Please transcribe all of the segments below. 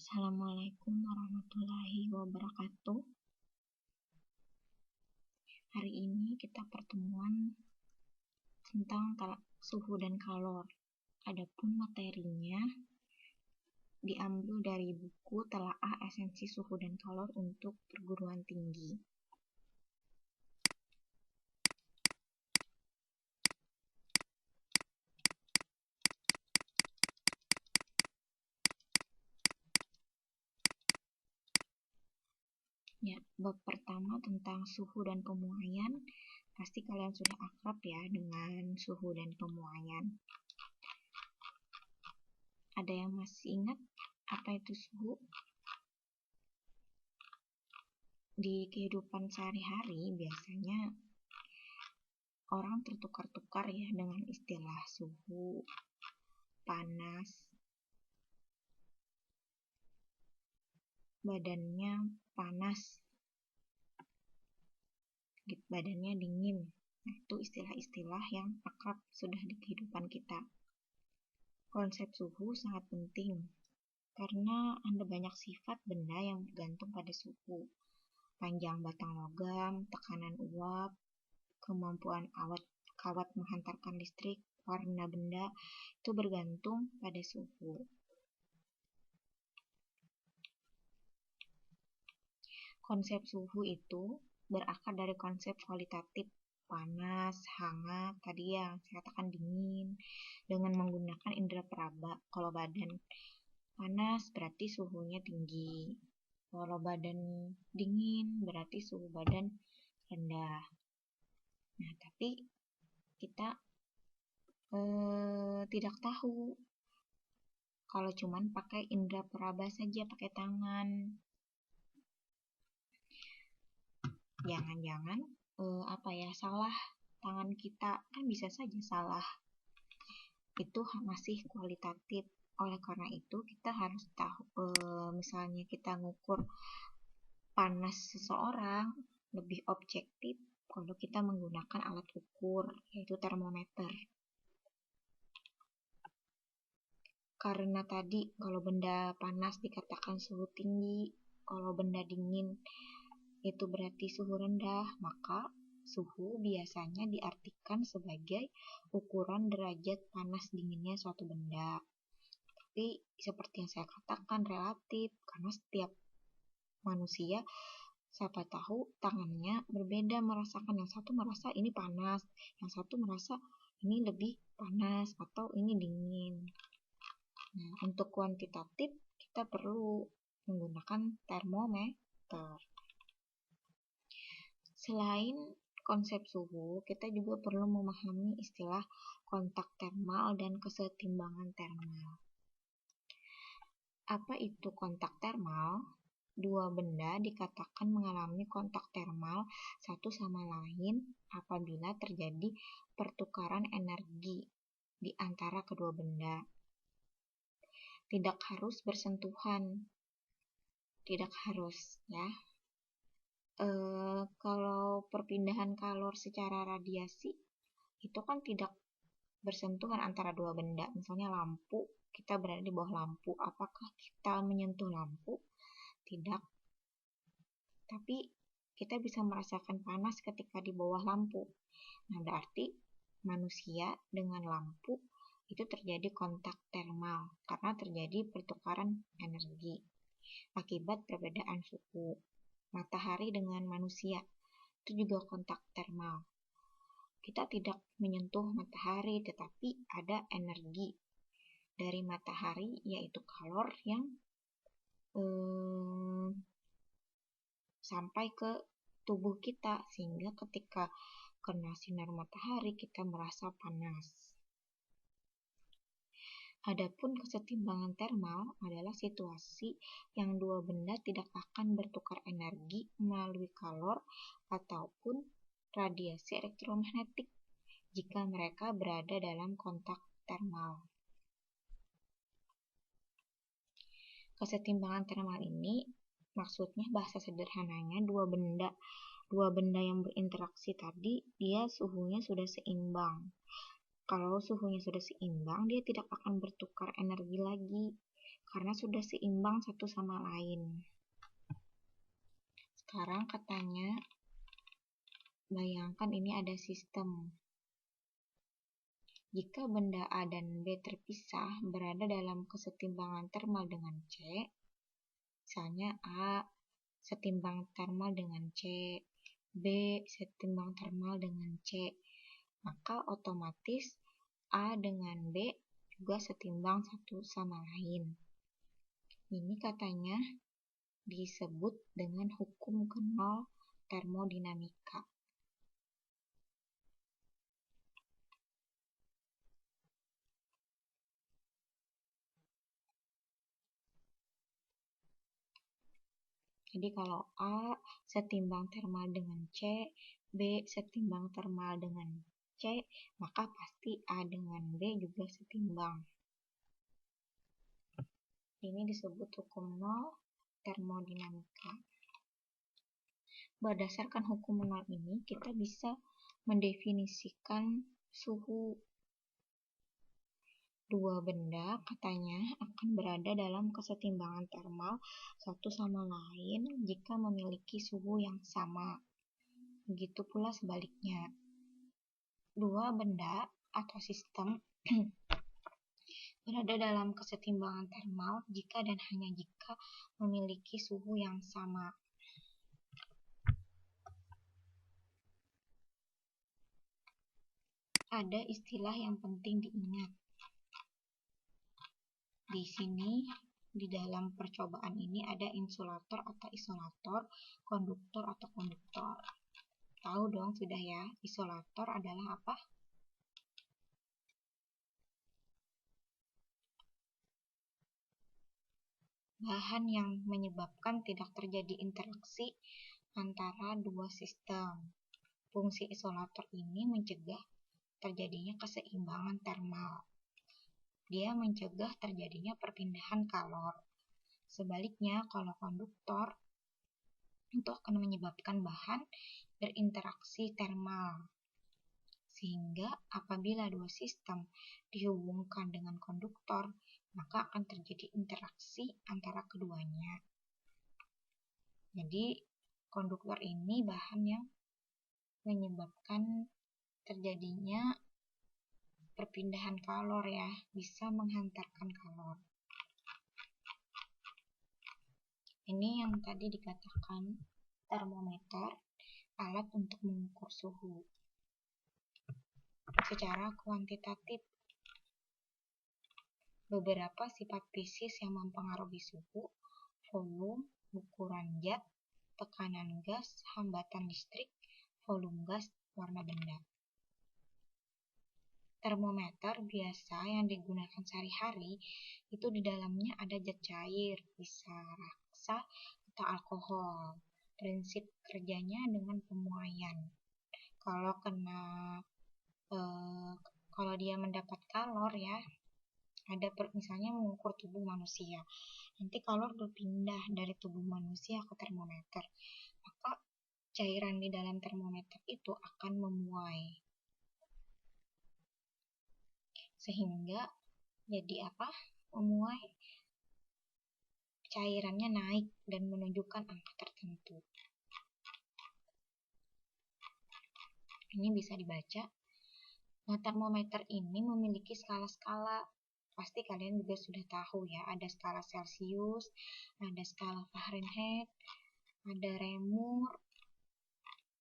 Assalamualaikum warahmatullahi wabarakatuh. Hari ini kita pertemuan tentang suhu dan kalor. Adapun materinya diambil dari buku Telaah Esensi Suhu dan Kalor untuk Perguruan Tinggi. Ya, bab pertama tentang suhu dan pemuaian. Pasti kalian sudah akrab ya dengan suhu dan pemuaian. Ada yang masih ingat apa itu suhu? Di kehidupan sehari-hari biasanya orang tertukar-tukar ya dengan istilah suhu, panas, badannya panas, badannya dingin. Nah, itu istilah-istilah yang akrab sudah di kehidupan kita. Konsep suhu sangat penting karena ada banyak sifat benda yang bergantung pada suhu. Panjang batang logam, tekanan uap, kemampuan kawat menghantarkan listrik, warna benda, itu bergantung pada suhu. Konsep suhu itu berakar dari konsep kualitatif, panas, hangat, tadi yang saya katakan dingin, dengan menggunakan indera peraba. Kalau badan panas berarti suhunya tinggi, kalau badan dingin berarti suhu badan rendah. Nah, tapi kita tidak tahu kalau cuman pakai indera peraba saja, pakai tangan. Jangan-jangan salah tangan kita, kan bisa saja salah. Itu masih kualitatif. Oleh karena itu kita harus tahu, misalnya kita ngukur panas seseorang lebih objektif kalau kita menggunakan alat ukur, yaitu termometer. Karena tadi kalau benda panas dikatakan suhu tinggi, kalau benda dingin itu berarti suhu rendah, maka suhu biasanya diartikan sebagai ukuran derajat panas dinginnya suatu benda. Tapi seperti yang saya katakan relatif, karena setiap manusia siapa tahu tangannya berbeda merasakan. Yang satu merasa ini panas, yang satu merasa ini lebih panas atau ini dingin. Nah, untuk kuantitatif kita perlu menggunakan termometer. Selain konsep suhu, kita juga perlu memahami istilah kontak termal dan kesetimbangan termal. Apa itu kontak termal? Dua benda dikatakan mengalami kontak termal satu sama lain apabila terjadi pertukaran energi di antara kedua benda. Tidak harus bersentuhan, tidak harus ya. Kalau perpindahan kalor secara radiasi itu kan tidak bersentuhan antara dua benda. Misalnya lampu, kita berada di bawah lampu, apakah kita menyentuh lampu? Tidak. Tapi kita bisa merasakan panas ketika di bawah lampu. Nah, berarti manusia dengan lampu itu terjadi kontak termal karena terjadi pertukaran energi akibat perbedaan suhu. Matahari dengan manusia itu juga kontak termal. Kita tidak menyentuh matahari, tetapi ada energi dari matahari, yaitu kalor yang sampai ke tubuh kita, sehingga ketika kena sinar matahari kita merasa panas. Adapun kesetimbangan termal adalah situasi yang dua benda tidak akan bertukar energi melalui kalor ataupun radiasi elektromagnetik jika mereka berada dalam kontak termal. Kesetimbangan termal ini maksudnya bahasa sederhananya dua benda yang berinteraksi tadi dia suhunya sudah seimbang. Kalau suhunya sudah seimbang, dia tidak akan bertukar energi lagi. karena sudah seimbang satu sama lain. Sekarang katanya, bayangkan ini ada sistem. Jika benda A dan B terpisah berada dalam kesetimbangan termal dengan C, misalnya A setimbang termal dengan C, B setimbang termal dengan C, maka otomatis A dengan B juga setimbang satu sama lain. Ini katanya disebut dengan hukum kenal termodinamika. Jadi kalau A setimbang termal dengan C, B setimbang termal dengan C, maka pasti A dengan B juga setimbang. Ini disebut hukum nol termodinamika. Berdasarkan hukum nol ini, kita bisa mendefinisikan suhu. Dua benda katanya akan berada dalam kesetimbangan termal satu sama lain jika memiliki suhu yang sama. Begitu pula sebaliknya. Dua benda atau sistem berada dalam kesetimbangan termal jika dan hanya jika memiliki suhu yang sama. Ada istilah yang penting diingat. Di sini, di dalam percobaan ini ada insulator atau isolator, konduktor atau konduktor. Tahu dong sudah ya, isolator adalah apa? Bahan yang menyebabkan tidak terjadi interaksi antara dua sistem. Fungsi isolator ini mencegah terjadinya keseimbangan termal. Dia mencegah terjadinya perpindahan kalor. Sebaliknya, kalau konduktor itu akan menyebabkan bahan berinteraksi termal. Sehingga apabila dua sistem dihubungkan dengan konduktor, maka akan terjadi interaksi antara keduanya. Jadi, konduktor ini bahan yang menyebabkan terjadinya perpindahan kalor ya, bisa menghantarkan kalor. Ini yang tadi dikatakan termometer, alat untuk mengukur suhu. Secara kuantitatif, beberapa sifat fisik yang mempengaruhi suhu, volume, ukuran zat, tekanan gas, hambatan listrik, volume gas, warna benda. Termometer biasa yang digunakan sehari-hari itu di dalamnya ada zat cair, bisa raksa atau alkohol. Prinsip kerjanya dengan pemuaian. Kalau dia mendapat kalor ya, ada misalnya mengukur tubuh manusia. Nanti kalor berpindah dari tubuh manusia ke termometer. Maka cairan di dalam termometer itu akan memuai. Sehingga jadi apa? Memuai. Cairannya naik dan menunjukkan angka tertentu. Ini bisa dibaca. Nah, termometer ini memiliki skala-skala. Pasti kalian juga sudah tahu ya, ada skala Celsius, ada skala Fahrenheit, ada Reaumur.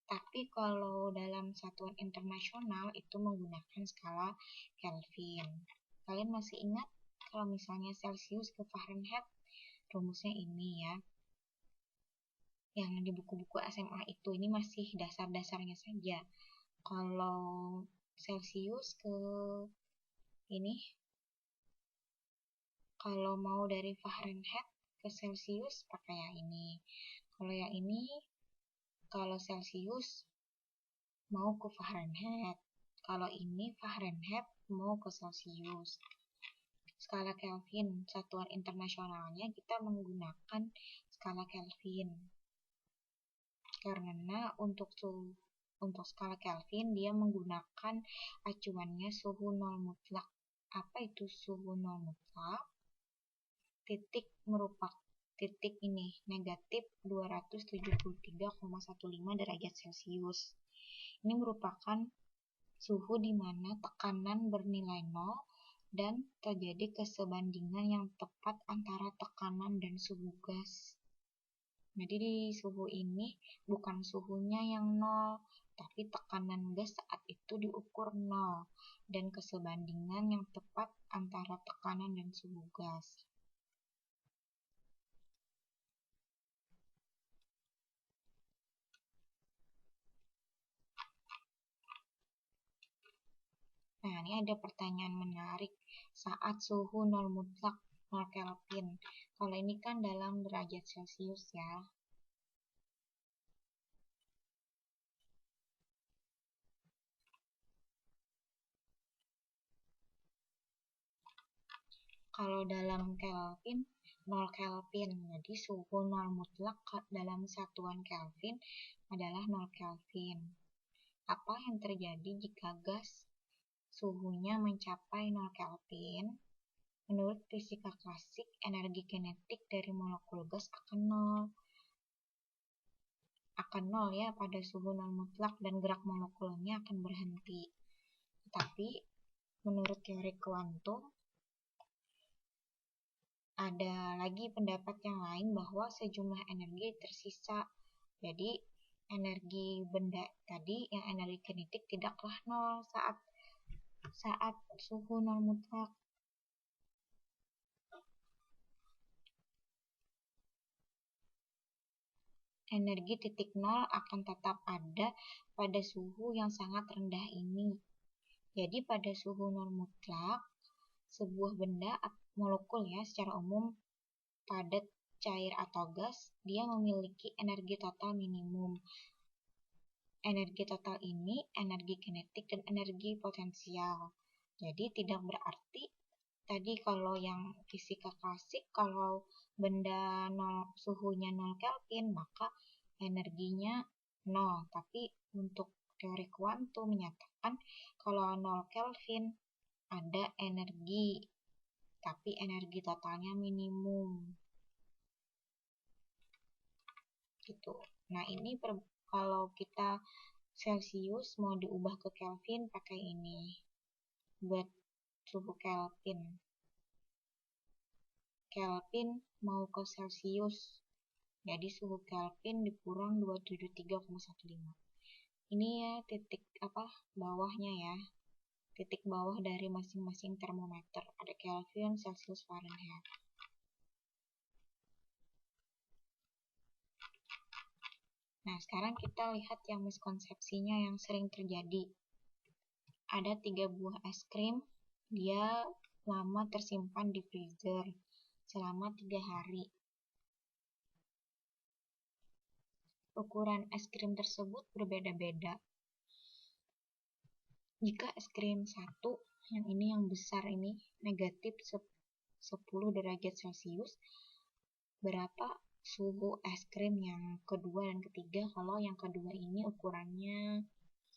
Tapi kalau dalam satuan internasional itu menggunakan skala Kelvin. Kalian masih ingat kalau misalnya Celsius ke Fahrenheit, rumusnya ini ya. Yang di buku-buku SMA itu, ini masih dasar-dasarnya saja. Kalau Celsius ke ini, kalau mau dari Fahrenheit ke Celsius pakai yang ini. Kalau yang ini, kalau Celsius mau ke Fahrenheit. Kalau ini Fahrenheit mau ke Celsius. Skala Kelvin, satuan internasionalnya kita menggunakan skala Kelvin. Karena untuk skala Kelvin dia menggunakan acuannya suhu nol mutlak. Apa itu suhu nol mutlak? titik merupakan titik ini negatif 273,15 derajat Celcius. Ini merupakan suhu di mana tekanan bernilai 0 dan terjadi kesebandingan yang tepat antara tekanan dan suhu gas. Jadi di suhu ini bukan suhunya yang 0, tapi tekanan gas saat itu diukur 0 dan kesebandingan yang tepat antara tekanan dan suhu gas. Nah, ini ada pertanyaan menarik. Saat suhu 0 mutlak 0 Kelvin. Kalau ini kan dalam derajat Celcius ya. Kalau dalam Kelvin 0 Kelvin. Jadi suhu 0 mutlak dalam satuan Kelvin adalah 0 Kelvin. Apa yang terjadi jika gas suhunya mencapai 0 Kelvin? Menurut fisika klasik, energi kinetik dari molekul gas akan 0 ya pada suhu 0 mutlak dan gerak molekulnya akan berhenti. Tetapi menurut teori kuantum ada lagi pendapat yang lain bahwa sejumlah energi tersisa. Jadi energi benda tadi yang energi kinetik tidaklah 0 saat suhu 0 mutlak. Energi titik 0 akan tetap ada pada suhu yang sangat rendah ini. Jadi pada suhu 0 mutlak, sebuah benda molekul ya secara umum padat, cair atau gas, dia memiliki energi total minimum. Energi total ini energi kinetik dan energi potensial. Jadi tidak berarti tadi kalau yang fisika klasik kalau benda 0, suhunya 0 Kelvin maka energinya 0. Tapi untuk teori kuantum menyatakan kalau 0 Kelvin ada energi, tapi energi totalnya minimum. Gitu. Nah, ini kalau kita Celcius mau diubah ke Kelvin pakai ini. Buat suhu Kelvin. Kelvin mau ke Celcius. Jadi suhu Kelvin dikurang 273,15. Ini ya titik bawahnya ya. Titik bawah dari masing-masing termometer. Ada Kelvin, Celcius, Fahrenheit. Nah, sekarang kita lihat yang miskonsepsinya yang sering terjadi. Ada 3 buah es krim, dia lama tersimpan di freezer selama 3 hari. Ukuran es krim tersebut berbeda-beda. Jika es krim 1, yang ini yang besar ini, negatif 10 derajat Celcius, berapa suhu es krim yang kedua dan ketiga? Kalau yang kedua ini ukurannya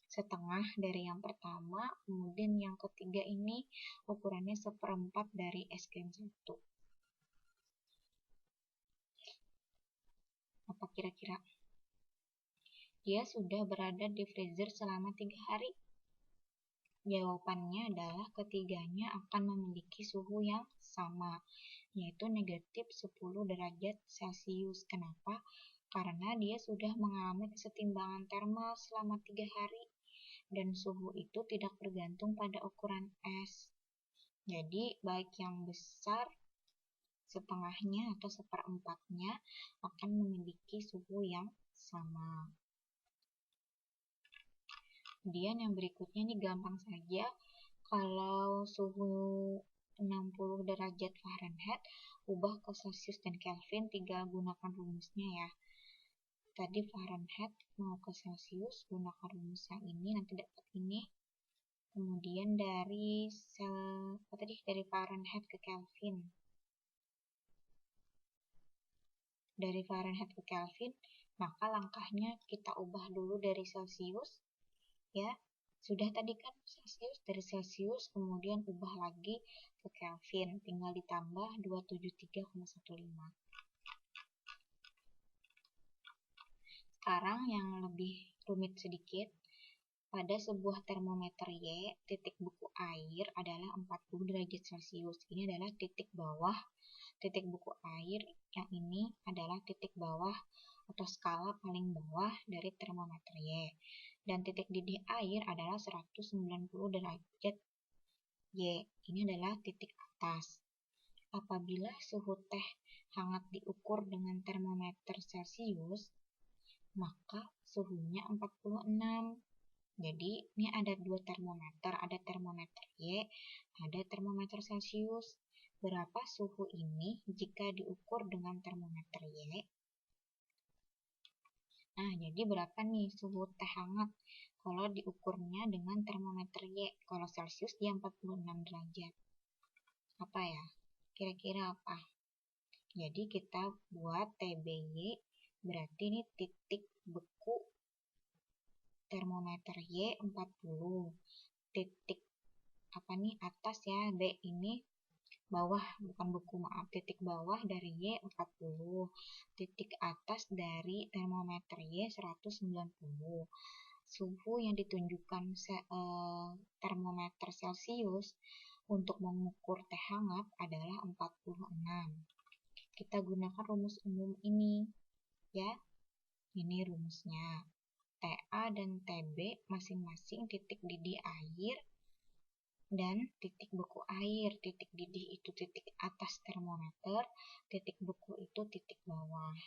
setengah dari yang pertama, kemudian yang ketiga ini ukurannya 1/4 dari es krim 1. Apa kira-kira? Dia sudah berada di freezer selama 3 hari. Jawabannya adalah ketiganya akan memiliki suhu yang sama, yaitu negatif 10 derajat Celcius. Kenapa? Karena dia sudah mengalami kesetimbangan termal selama 3 hari, dan suhu itu tidak bergantung pada ukuran es. Jadi, baik yang besar, setengahnya atau 1/4-nya akan memiliki suhu yang sama. Kemudian yang berikutnya ini gampang saja. Kalau suhu 60 derajat Fahrenheit, ubah ke Celcius dan Kelvin, tinggal gunakan rumusnya ya. Tadi Fahrenheit mau ke Celcius, gunakan rumus yang ini, nanti dapat ini. Kemudian dari Fahrenheit ke Kelvin. Dari Fahrenheit ke Kelvin, maka langkahnya kita ubah dulu dari Celcius ya. Sudah tadi kan Celsius, dari Celsius kemudian ubah lagi ke Kelvin, tinggal ditambah 273,15. Sekarang yang lebih rumit sedikit, pada sebuah termometer Y, titik beku air adalah 40 derajat Celcius. Ini adalah titik bawah, titik beku air yang ini adalah titik bawah atau skala paling bawah dari termometer Y. Dan titik didih air adalah 190 derajat Y. Ini adalah titik atas. Apabila suhu teh hangat diukur dengan termometer Celcius, maka suhunya 46. Jadi, ini ada dua termometer, ada termometer Y, ada termometer Celcius. Berapa suhu ini jika diukur dengan termometer Y? Nah, jadi berapa nih suhu teh hangat kalau diukurnya dengan termometer Y? Kalau Celcius dia 46 derajat. Apa ya? Kira-kira apa? Jadi kita buat TBY, berarti ini titik beku termometer Y 40. Titik apa nih atas ya, B ini bawah, bukan beku, maaf, titik bawah dari Y 40, titik atas dari termometer Y 190. Suhu yang ditunjukkan termometer Celcius untuk mengukur teh hangat adalah 46. Kita gunakan rumus umum ini ya. Ini rumusnya. TA dan TB masing-masing titik didih air dan titik beku air. Titik didih itu titik atas termometer, titik beku itu titik bawah.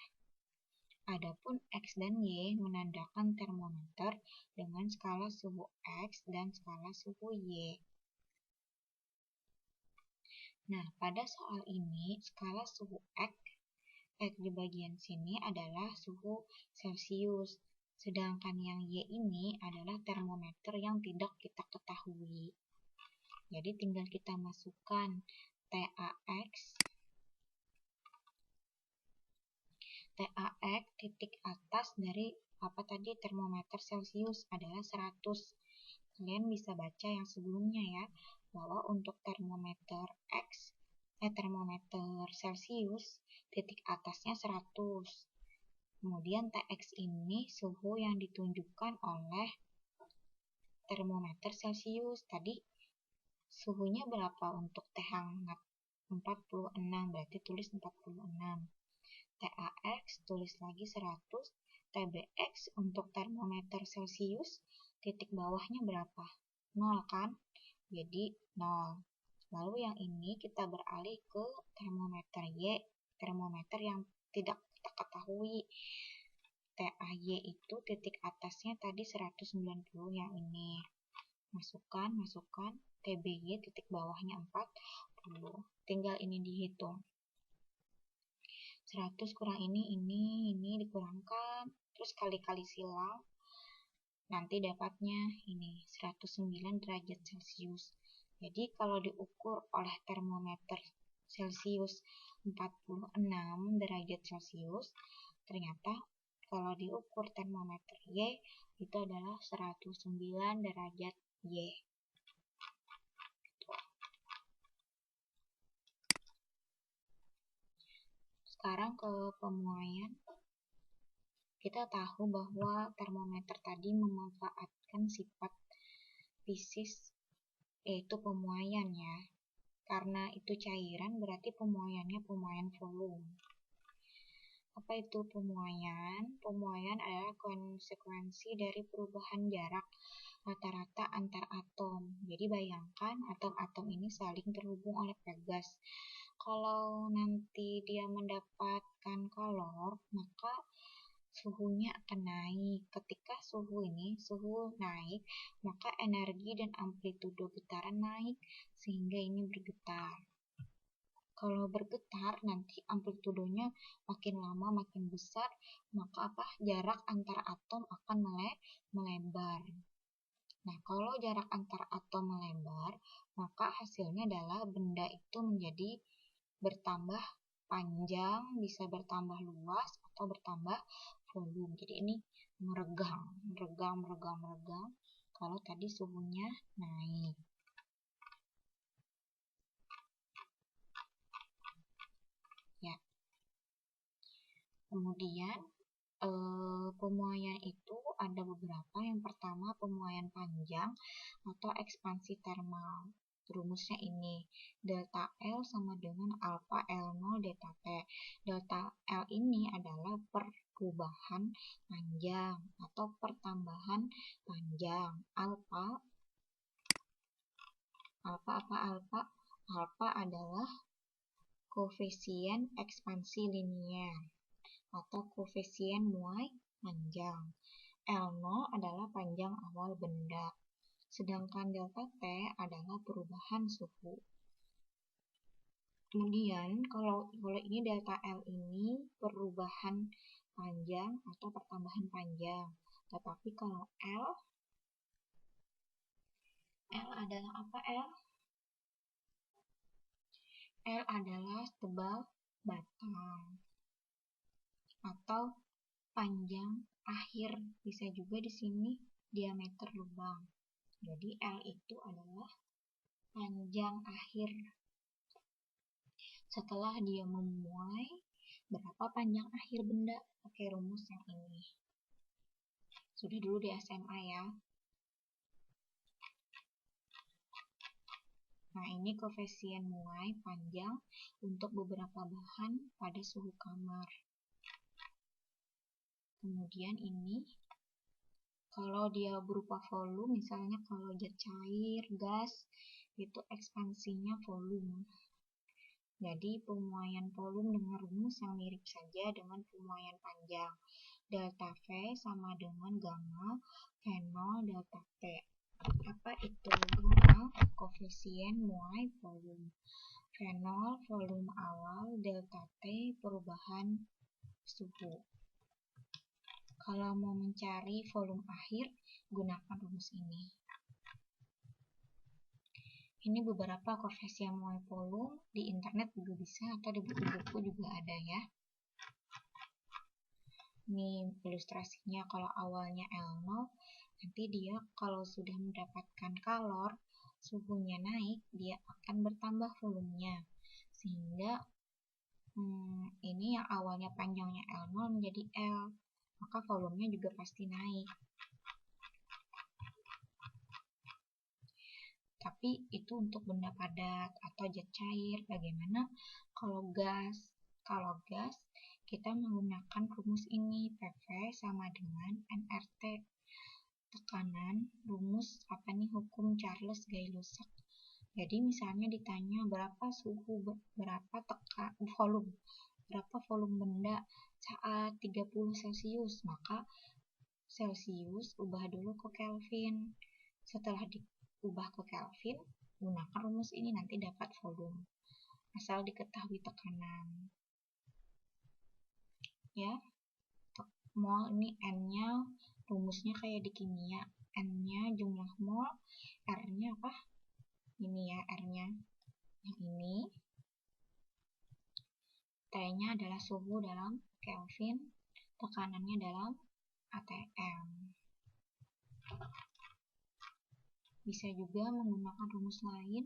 Adapun X dan Y menandakan termometer dengan skala suhu X dan skala suhu Y. Nah, pada soal ini skala suhu X di bagian sini adalah suhu Celcius. Sedangkan yang Y ini adalah termometer yang tidak kita ketahui. Jadi tinggal kita masukkan TAX titik atas dari apa tadi termometer Celcius adalah 100. Kalian bisa baca yang sebelumnya ya, bahwa untuk termometer termometer Celcius titik atasnya 100. Kemudian TX ini suhu yang ditunjukkan oleh termometer Celcius. Tadi suhunya berapa untuk teh hangat? 46, berarti tulis 46. TAX tulis lagi 100. TBX untuk termometer Celcius titik bawahnya berapa? 0 kan? Jadi 0. Lalu yang ini kita beralih ke termometer Y, termometer yang tidak kita ketahui. TAY itu titik atasnya tadi 190, yang ini. Masukkan, TBY titik bawahnya 40. Tinggal ini dihitung. 100 kurang ini dikurangkan, terus kali-kali silang. Nanti dapatnya ini 109 derajat Celcius. Jadi kalau diukur oleh termometer Celcius 46 derajat Celcius, ternyata kalau diukur termometer Y itu adalah 109 derajat Y. Sekarang ke pemuaian. Kita tahu bahwa termometer tadi memanfaatkan sifat fisis, yaitu pemuaian ya. Karena itu cairan, berarti pemuaiannya pemuaian volume. Apa itu pemuaian? Pemuaian adalah konsekuensi dari perubahan jarak rata-rata antar atom. Jadi bayangkan atom-atom ini saling terhubung oleh pegas. Kalau nanti dia mendapatkan kalor, maka suhunya akan naik. Ketika suhu naik, maka energi dan amplitudo getaran naik sehingga ini bergetar. Kalau bergetar nanti amplitudonya makin lama makin besar, maka jarak antar atom akan melebar. Nah, kalau jarak antar atom melebar, maka hasilnya adalah benda itu menjadi bertambah panjang, bisa bertambah luas atau bertambah volume. Jadi ini meregang. kalau tadi suhunya naik. Ya. Kemudian pemuaian itu ada beberapa. Yang pertama pemuaian panjang atau ekspansi termal. Rumusnya ini, delta L sama dengan alpha L0 delta T. Delta L ini adalah perubahan panjang atau pertambahan panjang. Alpha adalah koefisien ekspansi linier atau koefisien muai panjang. L0 adalah panjang awal benda. Sedangkan delta T adalah perubahan suhu. Kemudian kalau ini delta L ini perubahan panjang atau pertambahan panjang. Tetapi kalau L adalah apa L? L adalah tebal batang atau panjang akhir. Bisa juga di sini diameter lubang. Jadi L itu adalah panjang akhir. Setelah dia memuai, berapa panjang akhir benda? Pakai rumus yang ini. Sudah dulu di SMA ya. Nah, ini koefisien muai panjang untuk beberapa bahan pada suhu kamar. Kemudian ini kalau dia berupa volume, misalnya kalau zat cair, gas, itu ekspansinya volume. Jadi pemuaian volume dengan rumus yang mirip saja dengan pemuaian panjang. Delta V sama dengan gamma V0 delta T. Apa itu gamma? Koefisien muai volume. V0 volume awal, delta T perubahan suhu. Kalau mau mencari volume akhir, gunakan rumus ini. Ini beberapa koefisien muai volume, di internet juga bisa atau di buku-buku juga ada ya. Ini ilustrasinya, kalau awalnya L0, nanti dia kalau sudah mendapatkan kalor, suhunya naik, dia akan bertambah volumenya. Sehingga ini yang awalnya panjangnya L0 menjadi L, maka volumenya juga pasti naik. Tapi itu untuk benda padat atau zat cair. Bagaimana kalau gas? Kalau gas, kita menggunakan rumus ini, PV sama dengan nRT. Tekanan, rumus apa nih, hukum Charles Gay-Lussac. Jadi misalnya ditanya berapa suhu, berapa volume, berapa volume benda saat 30 Celcius, maka Celcius ubah dulu ke Kelvin. Setelah diubah ke Kelvin, gunakan rumus ini, nanti dapat volume. Asal diketahui tekanan. Ya, mol ini N-nya, rumusnya kayak di kimia. N-nya jumlah mol, R-nya apa? Ini ya, R-nya. Yang ini. T-nya adalah suhu dalam Kelvin, tekanannya dalam atm. Bisa juga menggunakan rumus lain,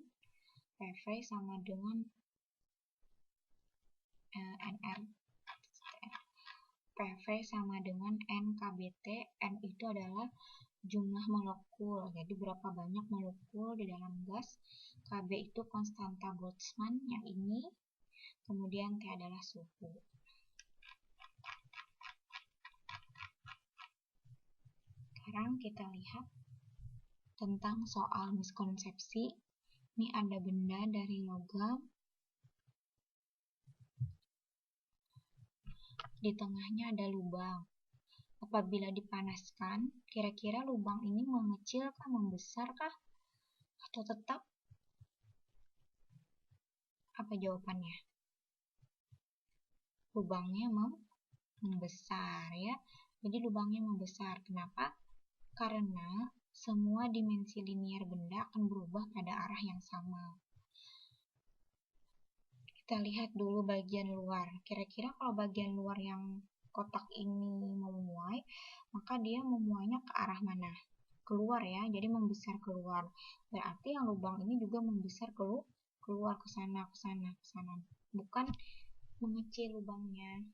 PV sama dengan NR. PV sama dengan NKBT. N itu adalah jumlah molekul, jadi berapa banyak molekul di dalam gas. KB itu konstanta Boltzmann, yang ini. Kemudian T adalah suhu. Sekarang kita lihat tentang soal miskonsepsi. Ini ada benda dari logam. Di tengahnya ada lubang. Apabila dipanaskan, kira-kira lubang ini mengecil kah, membesar kah, atau tetap? Apa jawabannya? Lubangnya membesar ya. Jadi lubangnya membesar. Kenapa? Karena semua dimensi linier benda akan berubah pada arah yang sama. Kita lihat dulu bagian luar. Kira-kira kalau bagian luar yang kotak ini memuai, maka dia memuainya ke arah mana? keluar ya, jadi membesar keluar. Berarti yang lubang ini juga membesar keluar ke sana, ke sana, ke sana. Bukan mengecil lubangnya.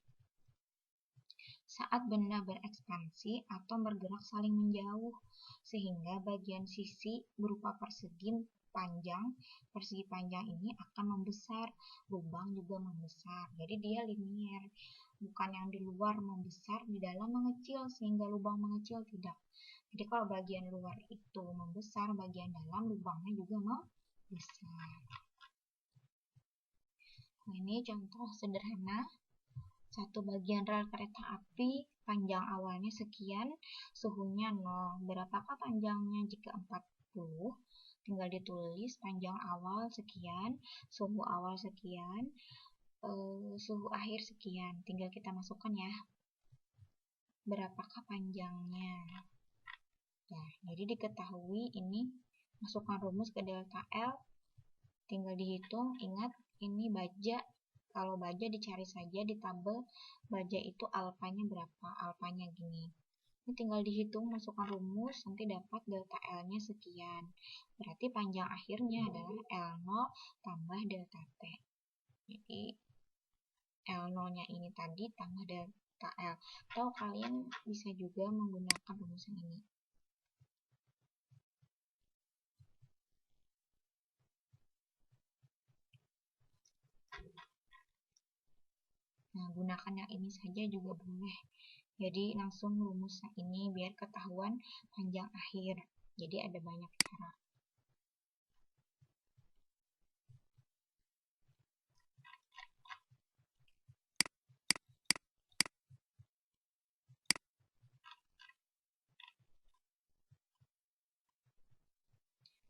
Saat benda berekspansi, atom bergerak saling menjauh, sehingga bagian sisi berupa persegi panjang ini akan membesar, lubang juga membesar. Jadi dia linier, bukan yang di luar membesar, di dalam mengecil, sehingga lubang mengecil, tidak. Jadi kalau bagian luar itu membesar, bagian dalam lubangnya juga membesar. Nah, ini contoh sederhana. Satu bagian rel kereta api, panjang awalnya sekian, suhunya 0. Berapakah panjangnya jika 40? Tinggal ditulis panjang awal sekian, suhu awal sekian, suhu akhir sekian. Tinggal kita masukkan ya. Berapakah panjangnya? Nah, jadi diketahui ini, masukkan rumus ke delta L, tinggal dihitung. Ingat, ini baja. Kalau baja dicari saja di tabel baja itu alfanya berapa, alfanya gini. Ini tinggal dihitung, masukkan rumus, nanti dapat delta L-nya sekian. Berarti panjang akhirnya adalah L0 tambah delta T. Jadi L0-nya ini tadi tambah delta L. Atau kalian bisa juga menggunakan rumus ini. Nah, gunakan yang ini saja juga boleh. Jadi langsung rumus ini biar ketahuan panjang akhir. Jadi ada banyak cara.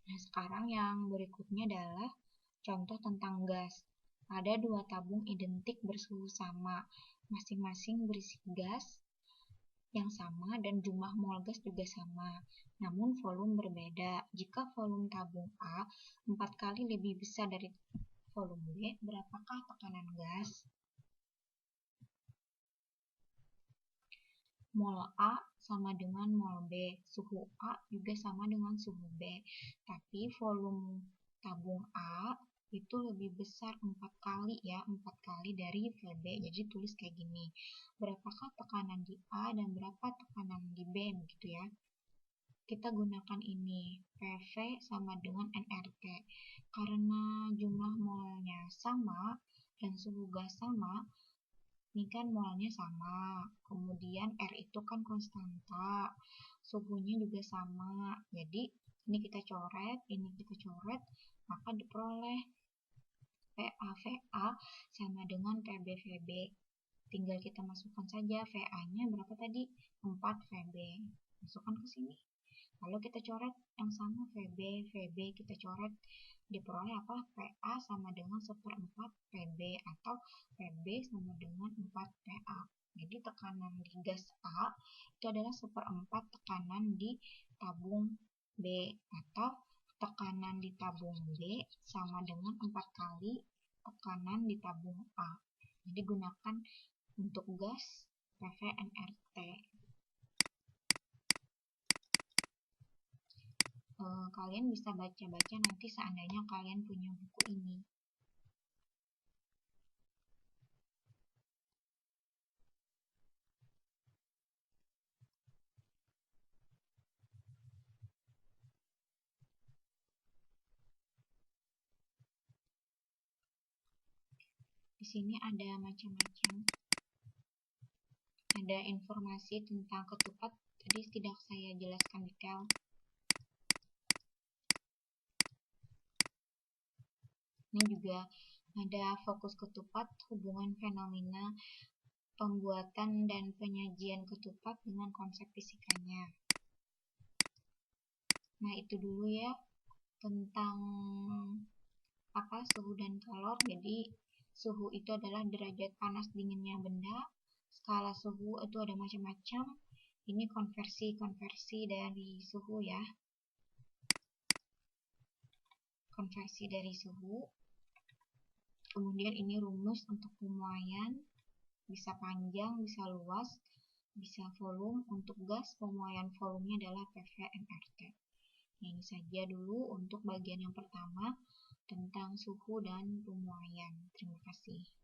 Nah, sekarang yang berikutnya adalah contoh tentang gas. Ada dua tabung identik bersuhu sama, masing-masing berisi gas yang sama dan jumlah mol gas juga sama, namun volume berbeda. Jika volume tabung A 4 kali lebih besar dari volume B, berapakah tekanan gas? Mol A sama dengan mol B, suhu A juga sama dengan suhu B, tapi volume tabung A itu lebih besar 4 kali ya, 4 kali dari VB. Jadi tulis kayak gini. Berapakah tekanan di A dan berapa tekanan di B, begitu ya. Kita gunakan ini, PV sama dengan nRT. Karena jumlah molnya sama dan suhu gas sama, ini kan molnya sama, kemudian R itu kan konstanta, suhunya juga sama. Jadi ini kita coret, ini kita coret, maka diperoleh PA sama dengan PB. Tinggal kita masukkan saja VA-nya berapa tadi? 4 VB. Masukkan ke sini. Lalu kita coret yang sama VB kita coret, diperoleh apa? PA sama dengan 1/4 PB atau PB sama dengan 4 PA. Jadi tekanan di gas A itu adalah 1/4 tekanan di tabung B, atau tekanan di tabung B sama dengan 4 kali tekanan di tabung A. Jadi gunakan untuk gas PV nRT. Kalian bisa baca-baca nanti seandainya kalian punya buku ini. Di sini ada macam-macam. Ada informasi tentang ketupat, tadi tidak saya jelaskan detail. Ini juga ada fokus ketupat, hubungan fenomena pembuatan dan penyajian ketupat dengan konsep fisikanya. Nah, itu dulu ya tentang suhu dan kalor. Jadi suhu itu adalah derajat panas dinginnya benda. Skala suhu itu ada macam-macam. Ini konversi dari suhu ya. Konversi dari suhu. Kemudian ini rumus untuk pemuaian, bisa panjang, bisa luas. bisa volume. Untuk gas, pemuaian volumenya adalah PV nRT. Ini saja dulu untuk bagian yang pertama tentang suhu dan pemuaian. Terima kasih.